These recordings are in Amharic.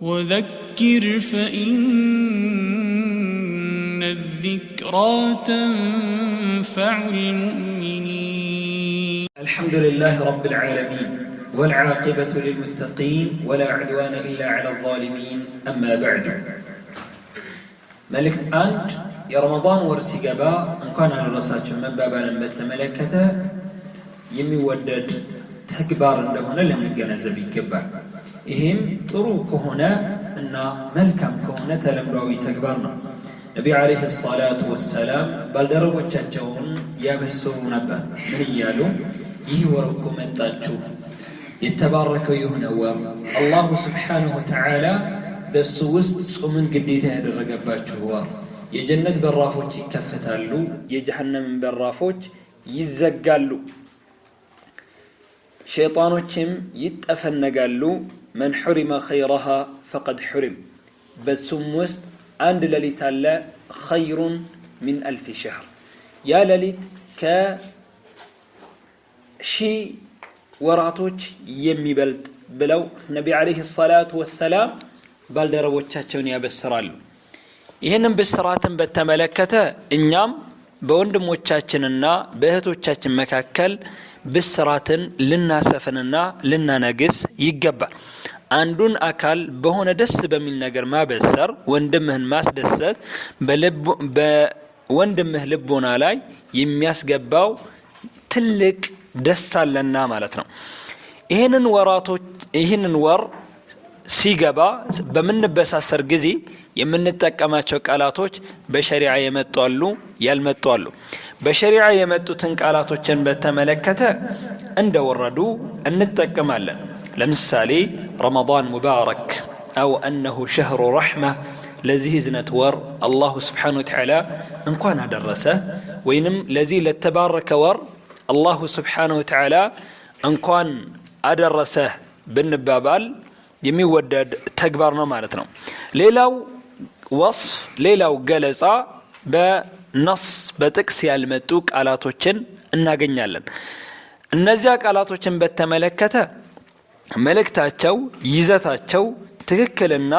وذكر فإن الذكرى تنفع المؤمنين. الحمد لله رب العالمين والعاقبة للمتقين ولا عدوان إلا على الظالمين. أما بعد، ملكت أنت يا رمضان ورسي قبا إن كان على رساتش من بابا لما تملكته يمي ودد تكبار هنا لم نجنزب يكبر إهم طروق هنا إن ملكم كهنا تلمراوي تكبرنا. نبي عليه الصلاة والسلام بلدرب وتشجعون يا بسرون نبا من يالو يهوركم التاجو يتبارك يهنوا الله سبحانه وتعالى بسوست ومن قديته هذا الرقبات هو የጀነት በራፎች ይከፈታሉ፣ የጀሃነም በራፎች ይዘጋሉ፣ ሸይጣኖችም ይጠፈነጋሉ። من حرم خيرها فقد حرم በሱም ውስጥ አንድ ሌሊት አለ خير من 1000 شهر ያ ሌሊት ከሺህ ወራቶች የሚበልጥ ብለው ነብዩ አለይሂ ሰላቱ ወሰላም ባልደረቦቻቸውን ያበስራሉ። ይህንን ብስራትን በተመለከተ እኛም በወንድሞቻችንና በእህቶቻችን መካከል ብስራትን ልናሰፍንና ልናነግስ ይገባል። አንዱን አካል በሆነ ደስ በሚል ነገር ማበሰር፣ ወንድምህን ማስደሰት በወንድምህ ልቦና ላይ የሚያስገባው ትልቅ ደስታ አለና ማለት ነው። ይህንን ወር ሲገባ በምንበሳሰር ጊዜ የምንጠቀማቸው ቃላቶች በሸሪዓ የመጡ አሉ፣ ያልመጡ አሉ። በሸሪዓ የመጡትን ቃላቶችን በተመለከተ እንደወረዱ እንጠቀማለን። ለምሳሌ ረመዳን ሙባረክ አው أنه شهر رحمة ለዚህ ዝነት ወር አላሁ ስብሓነሁ ወተዓላ እንኳን አደረሰ ወይንም ለዚህ ለተባረከ ወር አላሁ ስብሓነሁ ወተዓላ እንኳን አደረሰ ብንባባል የሚወደድ ተግባር ነው ማለት ነው። ሌላው ወስፍ፣ ሌላው ገለጻ በነስ በጥቅስ ያልመጡ ቃላቶችን እናገኛለን። እነዚያ ቃላቶችን በተመለከተ መልእክታቸው፣ ይዘታቸው ትክክልና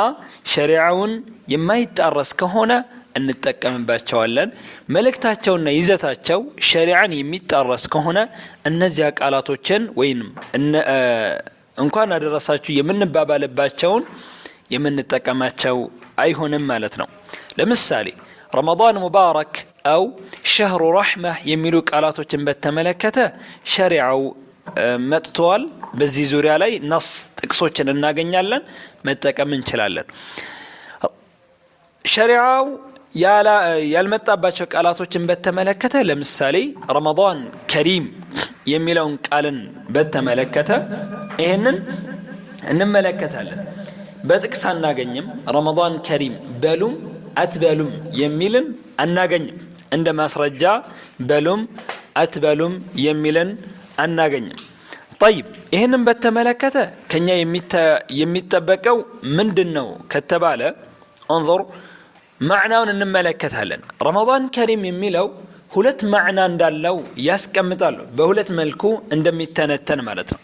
ሸሪዓውን የማይጣረስ ከሆነ እንጠቀምባቸዋለን። መልእክታቸውና ይዘታቸው ሸሪዓን የሚጣረስ ከሆነ እነዚያ ቃላቶችን ወይንም እንኳን አደረሳችሁ የምንባባልባቸውን የምንጠቀማቸው አይሆንም ማለት ነው። ለምሳሌ ረመዳን ሙባረክ አው ሸህሩ ረሕመህ የሚሉ ቃላቶችን በተመለከተ ሸሪዓው መጥተዋል። በዚህ ዙሪያ ላይ ነስ ጥቅሶችን እናገኛለን፣ መጠቀም እንችላለን። ሸሪዓው ያልመጣባቸው ቃላቶችን በተመለከተ ለምሳሌ ረመዳን ከሪም የሚለውን ቃልን በተመለከተ ይሄንን እንመለከታለን። በጥቅስ አናገኝም። ረመዳን ከሪም በሉም አትበሉም የሚልን አናገኝም። እንደ ማስረጃ በሉም አትበሉም የሚልን አናገኝም። طيب ይሄንን በተመለከተ ከኛ የሚጠበቀው ምንድነው ከተባለ انظر ማዕናውን እንመለከታለን። ረመዳን ከሪም የሚለው ሁለት ማዕና እንዳለው ያስቀምጣሉ። በሁለት መልኩ እንደሚተነተን ማለት ነው።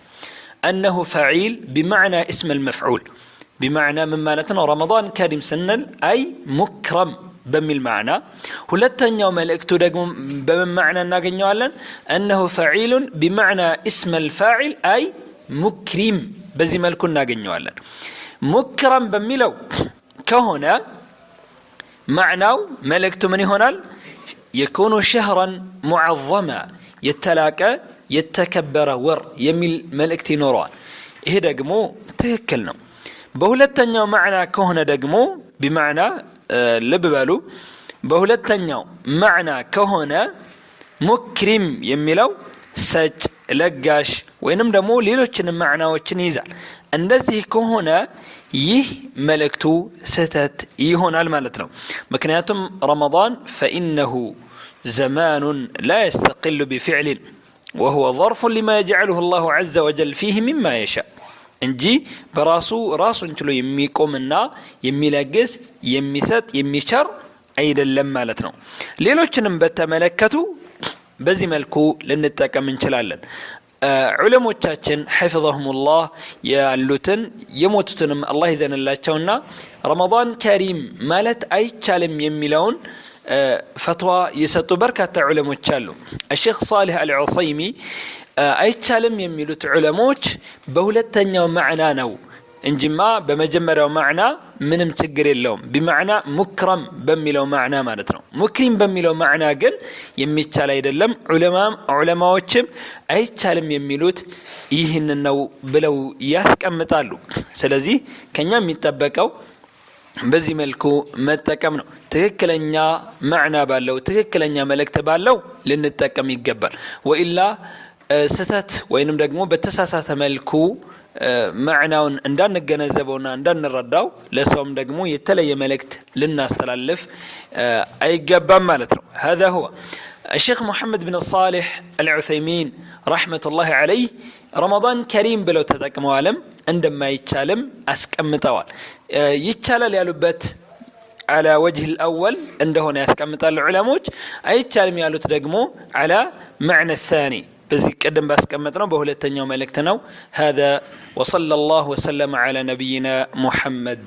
أنه فعيل بمعنى اسم المفعول بمعنى من معناتنا رمضان كريم سنل أي مكرم بميل معنى ሁለተኛው መልእክቱ ደግሞ በምን ማዕና እናገኘዋለን? أنه فعيل بمعنى اسم الفاعل أي مكرم በዚህ መልኩ እናገኘዋለን። مكرم በሚለው ከሆነ معناው መልእክቱ ምን ይሆናል? يكون شهرا معظما يتلاقى የተከበረ ወር የሚል መልእክት ይኖረዋል። ይሄ ደግሞ ትክክል ነው። በሁለተኛው ማዕና ከሆነ ደግሞ بمعنى ልብ በሉ፣ በሁለተኛው ማዕና ከሆነ ሙክሪም የሚለው ሰጭ፣ ለጋሽ ወይንም ደግሞ ሌሎችንም ማዕናዎችን ይይዛል። እንደዚህ ከሆነ ይህ መልእክቱ ስህተት ይሆናል ማለት ነው። ምክንያቱም ረመዳን فإنه زمان لا يستقل بفعل وهو ظرف لما يجعله الله عز وجل فيه مما يشاء እንጂ በራሱ ራሱን ችሎ የሚቆምና የሚለግስ የሚሰጥ የሚቸር አይደለም ማለት ነው። ሌሎችንም በተመለከቱ በዚህ መልኩ ልንጠቀም እንችላለን። ዑለሞቻችን ሐፊظሁሙላህ ያሉትን የሞቱትንም አላህ ይዘንላቸውና ረመዳን ከሪም ማለት አይቻልም የሚለውን ፈትዋ የሰጡ በርካታ ዑለሞች አሉ። الشيخ صالح العصيمي አይቻልም የሚሉት ዑለሞች በሁለተኛው ማዕና ነው እንጂማ በመጀመሪያው ማዕና ምንም ችግር የለውም። በማዕና ሙክረም በሚለው ማዕና ማለት ነው። ሙክሪም በሚለው ማዕና ግን የሚቻል አይደለም። ዑለማዎችም አይቻልም የሚሉት ይህን ነው ብለው ያስቀምጣሉ። ስለዚህ ከኛ የሚጠበቀው በዚህ መልኩ መጠቀም ነው። ትክክለኛ ማዕና ባለው ትክክለኛ መልእክት ባለው ልንጠቀም ይገባል። ወኢላ ስተት ወይንም ደግሞ በተሳሳተ መልኩ ማዕናውን እንዳንገነዘበውና እንዳንረዳው ለሰውም ደግሞ የተለየ መልእክት ልናስተላልፍ አይገባም ማለት ነው። هذا هو الشيخ محمد بن صالح العثيمين رحمة الله عليه رمضان كريم بلو تتقموا عالم عندما يتشالم أسكمتوال يتشالل يالوبت على وجه الأول عنده أسكمت العلماء يتشالم يالو تتقموا على معنى الثاني بزي قدم باسكمتنا بهولتن يوم ملكتنا. هذا وصلى الله وسلم على نبينا محمد.